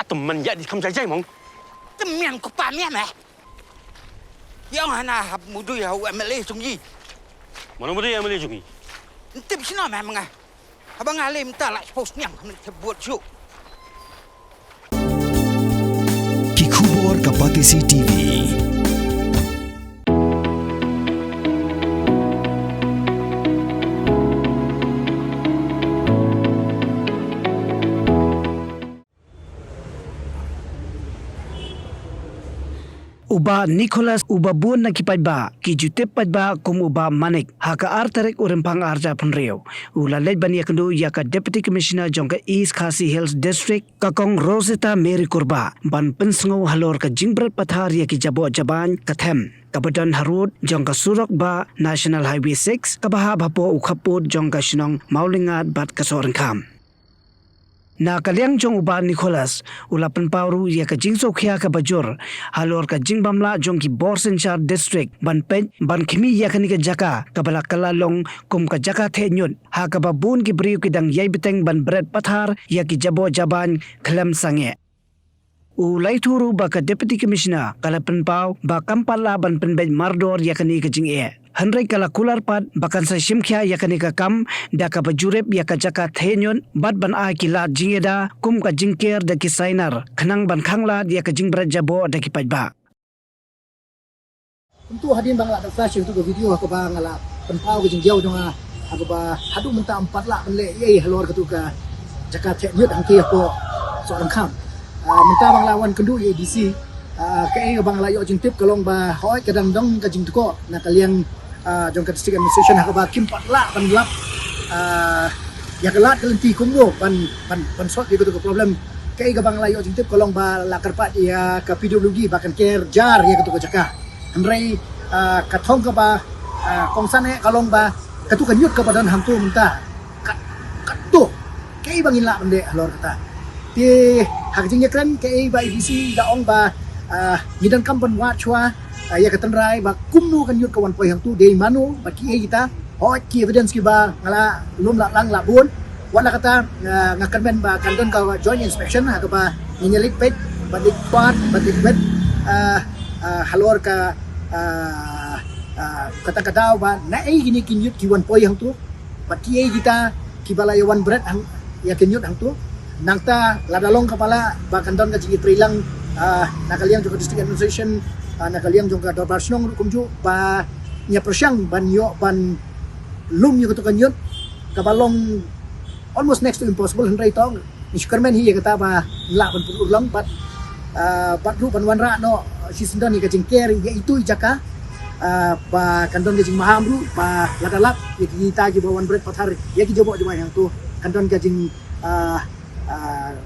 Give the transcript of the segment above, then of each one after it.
teman jadi kamu saja mong. Teman ko pa miya meh. Yang hanahap mo do ya UMLA sungji. Mana boleh yang boleh jungi. Tip sino meh mga. Habang alim ta la post niyang buat show. Kikubor Kapatisi TV. Uba Nicholas uba buon na kipayba kijutip payba kum uba manik haka artarek urempang arja punreo ulalej bani yakndo yaka deputy commissioner jongka East Khasi Hills district kakong Rosita Mary Kurba ban pensngo halor ka jingbrat pathar yaki jabo jaban kathem Kabadan Harud jongka surok ba National Highway 6 kabaha bapo ukhaput jongka shinong maulingat bat kasorengkam na kaliang jong uba Nicholas ulapan pauru ya ka jingso khia ka bajur halor ka jingbamla jong ki Borsenchar district banpej ban khimi ya ka ni ka jaka kabala kalalong kum ka jaka thenyun ha ka babun ki briu ki dang yai biteng ban bread pathar ya ki jabo jaban khlam sange ulai thuru ba ka deputy commissioner kalapan pau ba kampala ban penbej mardor ya ka ni ka jing e Henry kala kular pat bakan sa simkhya yakani ka kam da ka bajurep yaka jaka thenyon bat ban a kila jingeda kum ka jingker da ki sainar khnang ban khangla yaka jingbra jabo da ki pajba untuk hadirin bangla da flash untuk video ko ba ngala penpau ke jingjau jonga aku ba hadu menta 4 lak penle ye halor ka tu ka jaka thenyon angki ko seorang kam menta bangla wan kendu ADC ke bangla yo jintip kalong ba hoi kadang dong ka jingtuko na kalian jong ka district administration ha ba kim patla ban lap ya kelat kelenti kumbo ban sot gitu ke problem kai ga bang layo jintip kolong ba la karpat ya ka PWD bahkan care jar ya gitu ke jaka andrei ka thong ka ba kongsan kalong ba katu kan yut ka badan hantu minta katu kai bangin la bende lor kata ti hak jingnya kren kai ba IDC da ong ba ngidan kampan wa chwa ya ketenrai ba kumnu kan yut kawan poi hang tu dei manu ba ki kita ki evidence ki ba ngala lum la lang la bun wala kata ngakan men ba kandon ka joint inspection ha ba nyelik pet ba dik pat ba dik bet halor ka kata kata ba na gini kin yut ki wan poi hang tu ba ki kita ki bala yawan bread hang ya kin yut hang tu nangta ladalong kepala ba kandon ka jingi prilang nakaliang juga district administration nakaliang juga dorbar snong kumju ba nya persyang ban yo ban lum yo ketukan yun kabalong almost next to impossible hendrai tong iskermen hi kata ba la ban pur ulang bat ru ban wanra no sisendon ni kajing care ya itu jaka ba kandon kajing mahamru ba ladalap ya kita gi bawan bread pathar ya ki jobo juma yang tu kandon kajing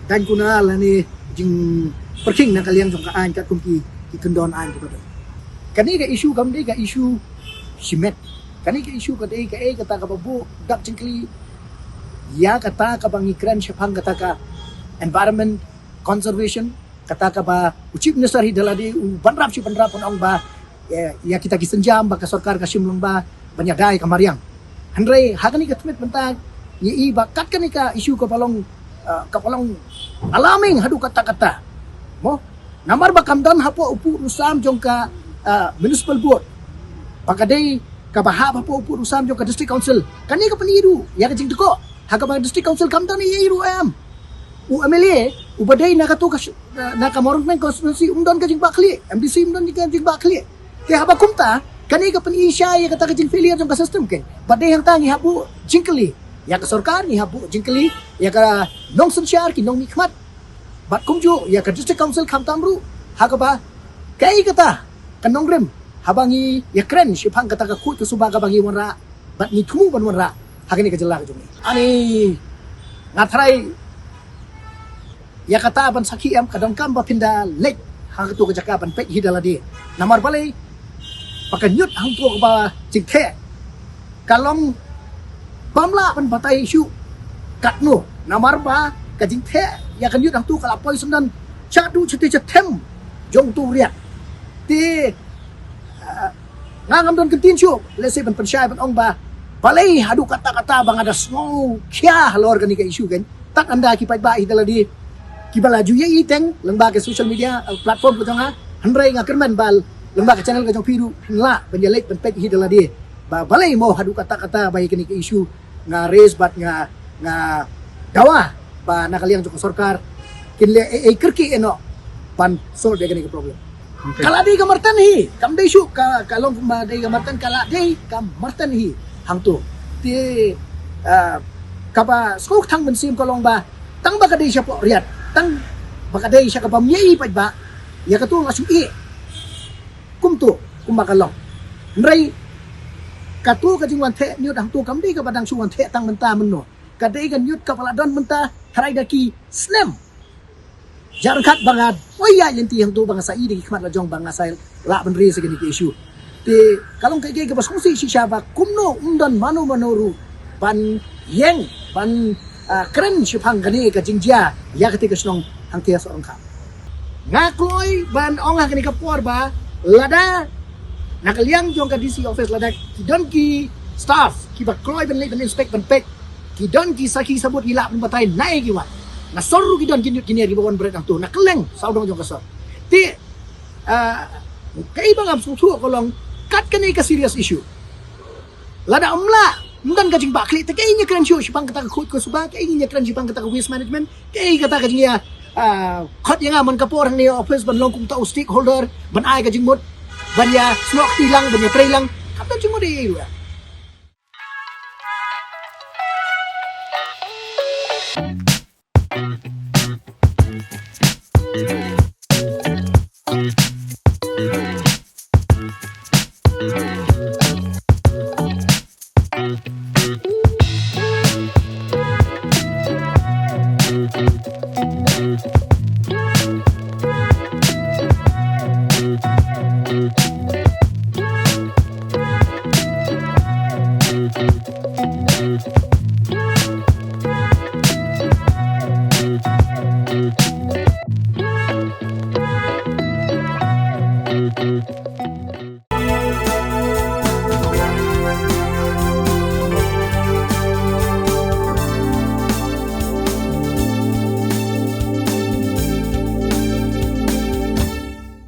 dan kunal ni jing perking nakaliang jong kaan kat kumki ikendon an tu kani ga isu kam dei ga isu simet kani ga isu ka dei ka kata ka babu dak jingkli ya kata ka bangikran syapang kata ka environment conservation kata ka ba chief minister hi daladi banrap ong ba ya kita kisenjam ba ka sarkar ka simlong ba banyadai kamariang handrei hagani ka tumet mentag ye ba kat kani ka isu ka palong alaming hadu kata-kata mo namar ba kamdan hapo upu rusam jong ka municipal board pakadai ka baha hapo upu rusam jong ka district council kani ka peniru ya ka jingteko haga ba district council kamdan ni iru UMLA ubadai na ka to ka na ka morong men constituency umdon ka jing bakli MDC umdon ka jing bakli te haba kumta kani ka penisya ya kata ka jing failure jong ka system ken badai hang tangi hapo jingkli ya ka sarkar ni hapo jingkli ya ka nong sensyar ki nong nikmat bat kumju ya ka district council kam tamru hagaba kai kata kanong rem habangi ya kren sipang kata ka kut suba ka bangi wanra bat ni tumu ban wanra hagani ka jela ka jumi ani ngatrai ya kata ban saki am kadang kam ba pinda lek hagatu ka jaka ban pek hidaladi namar balai pakan yut hang tu ba jingthe kalong bamla ban batai isu katno namar ba ka jingthe ya kan yut hang tu kala poi sundan chadu chete chatem jong tu riak ti ngangam don kentin syu lese ban pensyai ban ong ba balai hadu kata-kata bang ada snow kya halor kan ka isu kan tak anda ki pai ba idaladi kibala ju ye iteng lembaga social media platform ko jonga handrai nga kerman bal lembaga channel ka jong piru la penjelek penpek hidala dia ba balai mo hadu kata-kata baik ni ke isu nga raise bat nga dawa ba nakaliang jong sarkar kinle kerki eno pan solve dia ke problem kala dei kamartan hi kam dei syu ka kalong ba dei kamartan kala dei kamartan hi hang tu ti kapa skok thang ben sim kalong ba tang ba kadei siya po riat tang ba kadei siya kapam yei pa ba ya ka tu ngasu i kum tu kum ba kalong nrai ka tu ka jingwan the nyut hang tu kam dei ka badang suwan the tang menta men no kadei kan nyut kapala don menta harai daki slam jarkat bangat waya yenti hang tu bang sa i di khmat la jong bang asal la ben ri segini ke isu ti kalong kai ke bas kongsi si siapa kumno umdan manu manoru pan yeng pan keren sipang gani ka jingjia ya ketika senong hang tia seorang ka ngakloi ban ongah kini kapor ba lada nakaliang jong ka DC office lada kidon ki staff ki ba kloi ben ben inspect ben pek kidon ki saki sabut ilak ben batai nai ki wa na soru kidon kinut kini ri bawon berat tu nakeleng saudong jong ka so ti kai bangam sutu kolong kat kini ka serious issue lada umla Mungkin kajing bakli, tapi kayaknya keren show, sipang kata khut ko suba, kayaknya keren sipang kata waste management, kayaknya kata kajing ya, khot yang aman kapor ni office ban longkung tau stakeholder, ban ai kajing mut, ban ya slok tilang, ban ya trailang, kata cuma deh ya. Thank you.